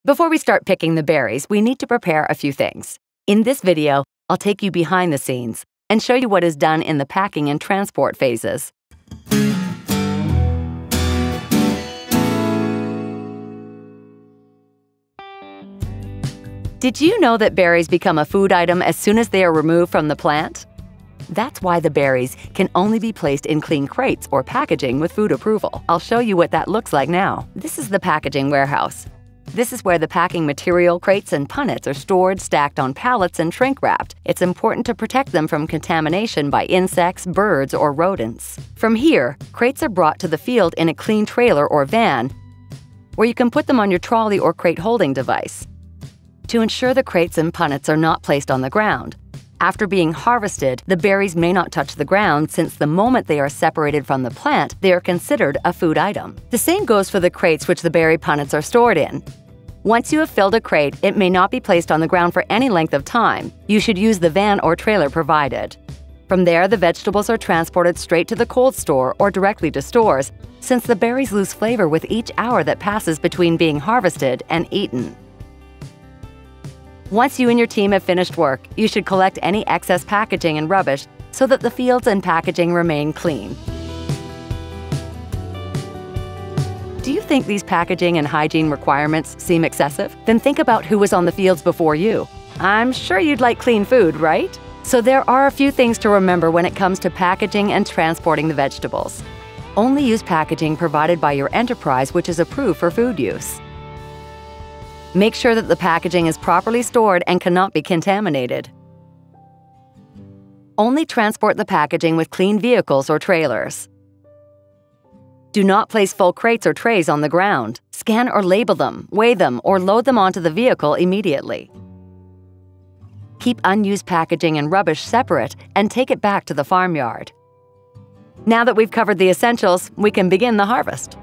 Before we start picking the berries, we need to prepare a few things. In this video, I'll take you behind the scenes and show you what is done in the packing and transport phases. Did you know that berries become a food item as soon as they are removed from the plant? That's why the berries can only be placed in clean crates or packaging with food approval. I'll show you what that looks like now. This is the packaging warehouse. This is where the packing material, crates, and punnets are stored, stacked on pallets, and shrink-wrapped. It's important to protect them from contamination by insects, birds, or rodents. From here, crates are brought to the field in a clean trailer or van, where you can put them on your trolley or crate holding device. To ensure the crates and punnets are not placed on the ground, after being harvested, the berries may not touch the ground since the moment they are separated from the plant, they are considered a food item. The same goes for the crates which the berry punnets are stored in. Once you have filled a crate, it may not be placed on the ground for any length of time. You should use the van or trailer provided. From there, the vegetables are transported straight to the cold store or directly to stores, since the berries lose flavor with each hour that passes between being harvested and eaten. Once you and your team have finished work, you should collect any excess packaging and rubbish so that the fields and packaging remain clean. Do you think these packaging and hygiene requirements seem excessive? Then think about who was on the fields before you. I'm sure you'd like clean food, right? So there are a few things to remember when it comes to packaging and transporting the vegetables. Only use packaging provided by your enterprise which is approved for food use. Make sure that the packaging is properly stored and cannot be contaminated. Only transport the packaging with clean vehicles or trailers. Do not place full crates or trays on the ground. Scan or label them, weigh them, or load them onto the vehicle immediately. Keep unused packaging and rubbish separate and take it back to the farmyard. Now that we've covered the essentials, we can begin the harvest.